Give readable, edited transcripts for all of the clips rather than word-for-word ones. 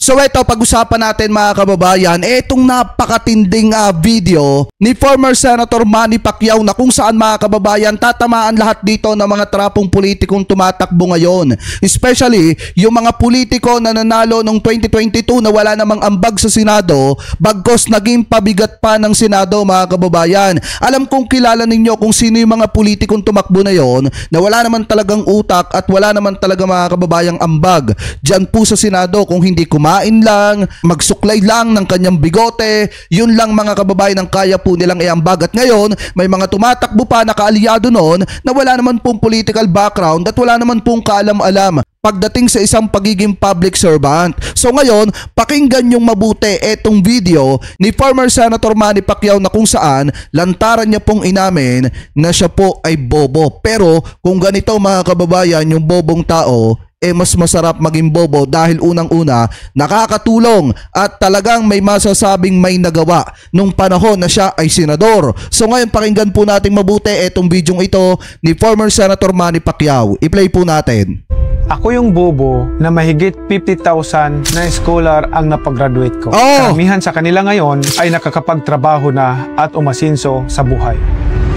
So ito, pag-usapan natin mga kababayan, itong napakatinding video ni former Senator Manny Pacquiao na kung saan mga kababayan tatamaan lahat dito ng mga trapong politikong tumatakbo ngayon. Especially yung mga politiko na nanalo noong 2022 na wala namang ambag sa Senado, bagkos naging pabigat pa ng Senado mga kababayan. Alam kong kilala ninyo kung sino yung mga politikong tumakbo na yon na wala naman talagang utak at wala naman talaga mga kababayang ambag dyan po sa Senado, kung hindi kumain lang, magsuklay lang ng kanyang bigote, yun lang mga kababayan ang kaya po nilang iambag. At ngayon, may mga tumatakbo pa na kaalyado noon na wala naman pong political background at wala naman pong kaalam-alam pagdating sa isang pagiging public servant. So ngayon, pakinggan yung mabuti etong video ni former Senator Manny Pacquiao na kung saan lantaran niya pong inamin na siya po ay bobo. Pero kung ganito mga kababayan yung bobong tao, mas masarap maging bobo dahil unang-una nakakatulong at talagang may masasabing may nagawa nung panahon na siya ay senador. So ngayon pakinggan po natin mabuti etong bidyong ito ni former Senator Manny Pacquiao. I-play po natin. Ako yung bobo na mahigit 50,000 na scholar ang napag-graduate ko. Karamihan sa kanila ngayon ay nakakapagtrabaho na at umasinso sa buhay.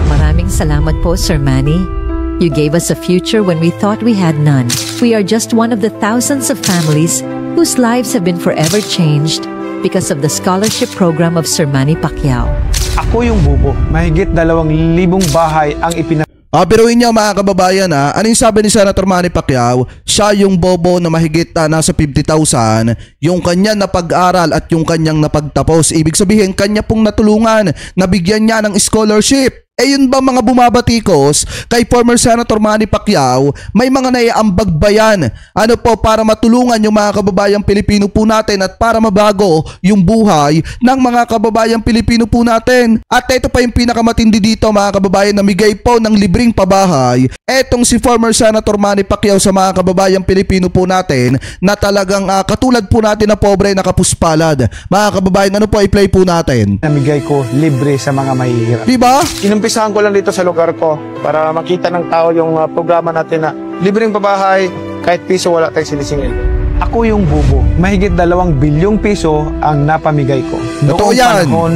Maraming salamat po, Sir Manny. You gave us a future when we thought we had none. We are just one of the thousands of families whose lives have been forever changed because of the scholarship program of Sir Manny Pacquiao. Ako yung bobo. Mahigit 2,000 bahay ang Biruin niyo mga kababayan ano yung sabi ni Senator Manny Pacquiao? Siya yung bobo na mahigit nasa 50,000 yung kanya na pag-aral at yung kanyang napagtapos. Ibig sabihin kanya pong natulungan, nabigyan niya ng scholarship. Yun ba mga bumabatikos kay former Senator Manny Pacquiao, may mga naiambag ba yan? Ano po para matulungan yung mga kababayang Pilipino po natin at para mabago yung buhay ng mga kababayang Pilipino po natin? At ito pa yung pinakamatindi dito mga kababayan, namigay po ng libreng pabahay etong si former Senator Manny Pacquiao sa mga kababayang Pilipino po natin na talagang katulad po natin na pobre na kapuspalad. Mga kababayan, ano po i-play po natin? Namigay ko libre sa mga mahihirap. Diba? Inumpisahan ko lang dito sa lugar ko para makita ng tao yung programa natin na libreng pabahay, kahit piso wala tayong sinisingil. Ako yung bobo. Mahigit 2 bilyong piso ang napamigay ko. Totoo yan. Noong panahon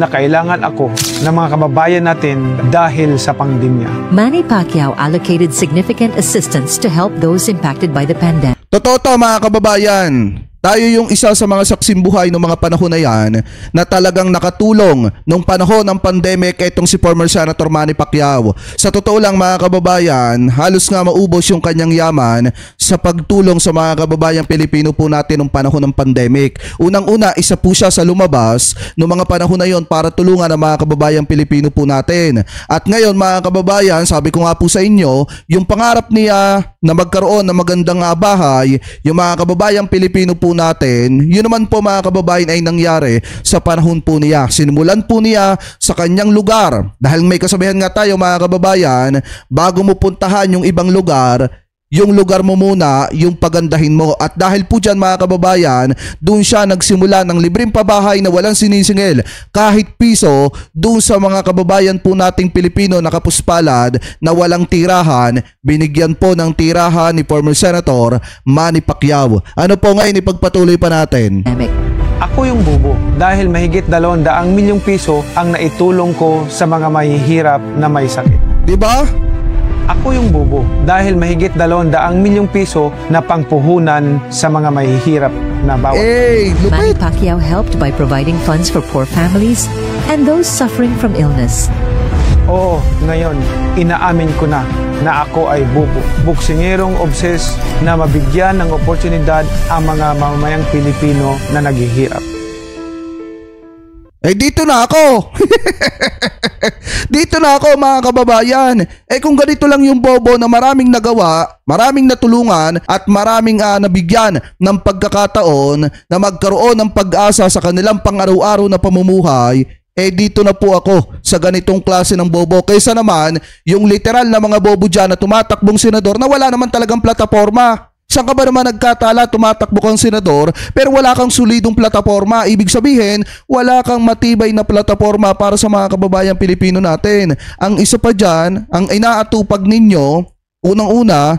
na kailangan ako ng mga kababayan natin dahil sa pandemya. Manny Pacquiao allocated significant assistance to help those impacted by the pandemic. Totoo to mga kababayan. Tayo yung isa sa mga saksing buhay ng mga panahon na yan na talagang nakatulong nung panahon ng pandemic itong si former Senator Manny Pacquiao. Sa totoo lang mga kababayan, halos nga maubos yung kanyang yaman sa pagtulong sa mga kababayang Pilipino po natin nung panahon ng pandemic. Unang-una, isa po siya sa lumabas nung mga panahon na yon para tulungan ang mga kababayang Pilipino po natin. At ngayon mga kababayan, sabi ko nga po sa inyo, yung pangarap niya na magkaroon ng magandang bahay, yung mga kababayang Pilipino po natin, yun naman po mga kababayan ay nangyari sa panahon po niya. Sinimulan po niya sa kanyang lugar. Dahil may kasabihan nga tayo mga kababayan, bago mo puntahan yung ibang lugar, yung lugar mo muna, yung pagandahin mo. At dahil po dyan mga kababayan, doon siya nagsimula ng libreng pabahay na walang sinisingil kahit piso doon sa mga kababayan po nating Pilipino na kapuspalad na walang tirahan. Binigyan po ng tirahan ni former Senator Manny Pacquiao. Ano po ngayon, ipagpatuloy pa natin. Ako yung bobo dahil mahigit 200 milyong piso ang naitulong ko sa mga mahihirap na may sakit. Diba? Ako yung bobo dahil mahigit 200 milyong piso na pangpuhunan sa mga mahihirap na bawat. Manny Pacquiao helped by providing funds for poor families and those suffering from illness. Oo, ngayon, inaamin ko na ako ay bobo. Buksingerong obses na mabigyan ng oportunidad ang mga mamamayang Pilipino na naghihirap. Dito na ako. Dito na ako mga kababayan. Kung ganito lang yung bobo na maraming nagawa, maraming natulungan at maraming nabigyan ng pagkakataon na magkaroon ng pag-asa sa kanilang pang-araw-araw na pamumuhay, dito na po ako sa ganitong klase ng bobo. Kaysa naman yung literal na mga bobo dyan na tumatakbong senador na wala naman talagang plataforma. Saan ka ba naman nagkatala, tumatakbo kang senador pero wala kang solidong plataforma? Ibig sabihin, wala kang matibay na plataforma para sa mga kababayang Pilipino natin. Ang isa pa dyan, ang inaatupag ninyo, unang-una,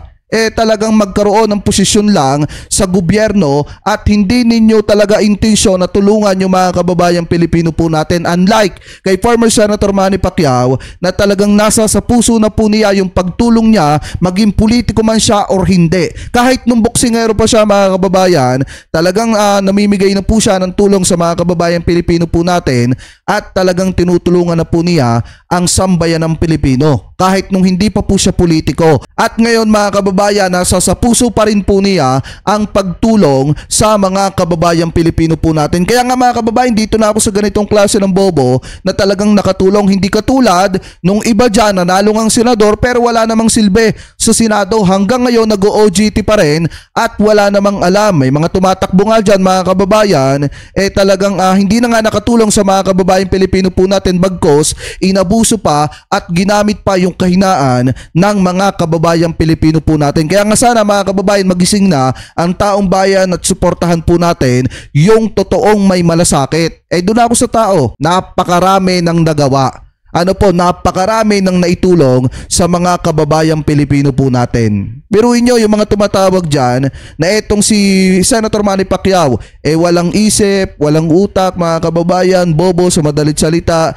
talagang magkaroon ng posisyon lang sa gobyerno at hindi ninyo talaga intensyon na tulungan yung mga kababayang Pilipino po natin. Unlike kay former Senator Manny Pacquiao na talagang nasa sa puso na po niya yung pagtulong niya, maging politiko man siya or hindi. Kahit nung boksingero pa siya mga kababayan, talagang namimigay na po siya ng tulong sa mga kababayang Pilipino po natin at talagang tinutulungan na po niya ang sambayan ng Pilipino kahit nung hindi pa po siya politiko. At ngayon mga kababayan, nasa sa puso pa rin po niya ang pagtulong sa mga kababayang Pilipino po natin. Kaya nga mga kababayan, dito na ako sa ganitong klase ng bobo na talagang nakatulong, hindi katulad nung iba dyan, nanalo ngang senador pero wala namang silbi sa Senado. Hanggang ngayon nag-OJT pa rin at wala namang alam. May mga tumatakbo nga dyan mga kababayan, talagang hindi na nga nakatulong sa mga kababayang Pilipino po natin, bagkos inabuso pa at ginamit pa yung kahinaan ng mga kababayang Pilipino po natin. Kaya nga sana mga kababayan, magising na ang taong bayan at suportahan po natin yung totoong may malasakit. Doon ako sa tao, napakarami ng nagawa. Napakarami ng naitulong sa mga kababayang Pilipino po natin. Biruin nyo yung mga tumatawag dyan na etong si Senator Manny Pacquiao, walang isip, walang utak mga kababayan, bobo sa madalit salita.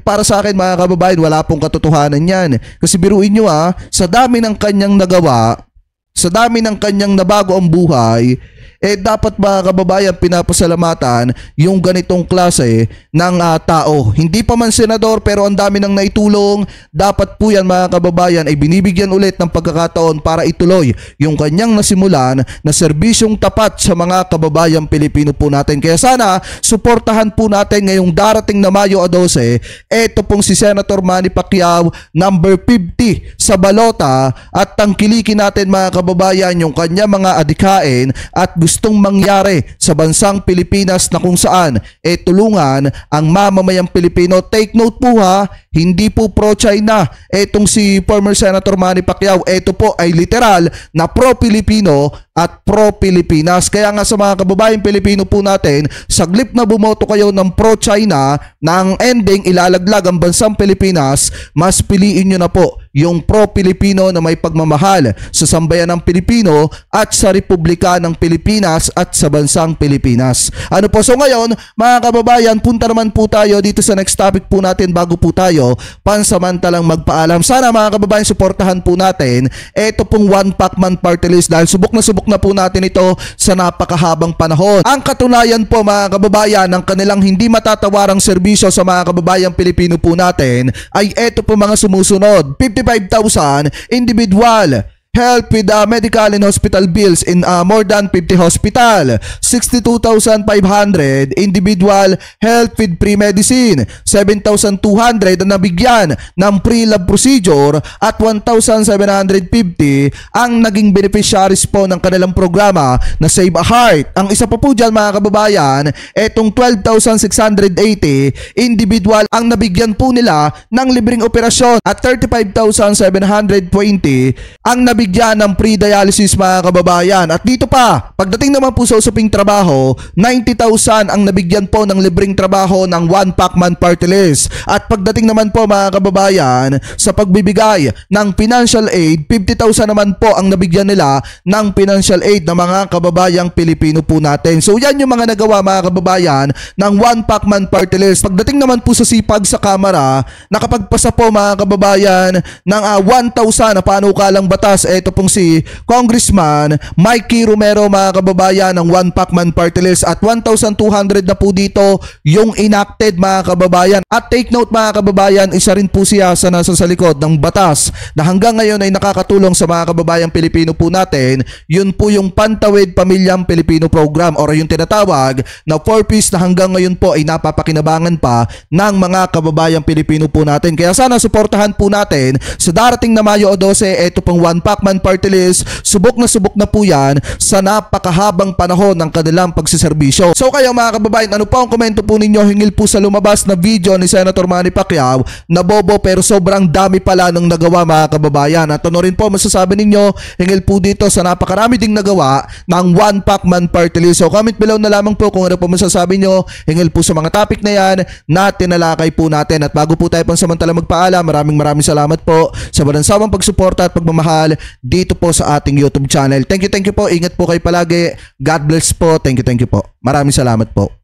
Para sa akin mga kababayan, wala pong katotohanan yan. Kasi biruin nyo sa dami ng kanyang nagawa, sa dami ng kanyang nabago ang buhay, dapat mga kababayan pinapasalamatan yung ganitong klase ng tao. Hindi pa man senador pero ang dami nang naitulong. Dapat po yan mga kababayan ay binibigyan ulit ng pagkakataon para ituloy yung kanyang nasimulan na serbisyong tapat sa mga kababayang Pilipino po natin. Kaya sana suportahan po natin ngayong darating na Mayo 12 eto pong si Senator Manny Pacquiao, number 50 sa balota, at tangkilikin natin mga kababayan yung kanya mga adikain at gustong mangyari sa bansang Pilipinas na kung saan tulungan ang mamamayang Pilipino. Take note po hindi po pro-China etong si former Senator Manny Pacquiao. Ito po ay literal na pro-Pilipino at pro-Pilipinas. Kaya nga sa mga kababayang Pilipino po natin, saglip na bumoto kayo ng pro-China, ng ending ilalaglag ang bansang Pilipinas, mas piliin nyo na po yung pro-Pilipino na may pagmamahal sa sambayan ng Pilipino at sa Republika ng Pilipinas at sa bansang Pilipinas. So ngayon mga kababayan, punta naman po tayo dito sa next topic po natin bago po tayo pansamantalang magpaalam. Sana mga kababayan suportahan po natin ito pong One Pac Man Party List dahil subok na po natin ito sa napakahabang panahon. Ang katunayan po mga kababayan ng kanilang hindi matatawarang serbisyo sa mga kababayang Pilipino po natin ay ito po mga sumusunod: 55,000 individual help with medical and hospital bills in more than 50 hospital. 62,500 individual help with pre-medicine. 7,200 na nabigyan ng pre-lab procedure at 1,750 ang naging beneficiaries po ng kanilang programa na Save a Heart. Ang isa pa po dyan mga kababayan, etong 12,680 individual ang nabigyan po nila ng libreng operasyon at 35,720 ang nabigyan ng pre-dialysis mga kababayan. At dito pa, pagdating naman po sa usaping trabaho, 90,000 ang nabigyan po ng libreng trabaho ng One Pac Man Party List. At pagdating naman po mga kababayan sa pagbibigay ng financial aid, 50,000 naman po ang nabigyan nila ng financial aid ng mga kababayang Pilipino po natin. So yan yung mga nagawa mga kababayan ng One Pac Man Party List. Pagdating naman po sa sipag sa Kamara, nakapagpasa po mga kababayan ng 1,000 na panukalang batas. Ito pong si Congressman Mikey Romero mga kababayan ng One Pac Man Party List, at 1,200 na po dito yung enacted mga kababayan. At take note mga kababayan, isa rin po siya sa nasa sa likod ng batas na hanggang ngayon ay nakakatulong sa mga kababayang Pilipino po natin. Yun po yung Pantawid Pamilyang Pilipino Program or yung tinatawag na 4Ps na hanggang ngayon po ay napapakinabangan pa ng mga kababayang Pilipino po natin. Kaya sana suportahan po natin sa darating na Mayo 12 ito pong One Pac Man Party List. Subok na po yan sa napakahabang panahon ng kanilang pagsiservisyo. So kayo mga kababayan, ano pa ang komento po ninyo hingil po sa lumabas na video ni Senator Manny Pacquiao na bobo pero sobrang dami pala ng nagawa mga kababayan? At ano rin po masasabi ninyo hingil po dito sa napakarami ding nagawa ng One Pac Man Party List? So comment below na lamang po kung ano po masasabi nyo hingil po sa mga topic na yan na tinalakay po natin. At bago po tayo pansamantala magpaalam, maraming salamat po sa walang sawang pagsuporta at pagmamahal dito po sa ating YouTube channel. Thank you po. Ingat po kayo palagi. God bless po. Thank you po. Maraming salamat po.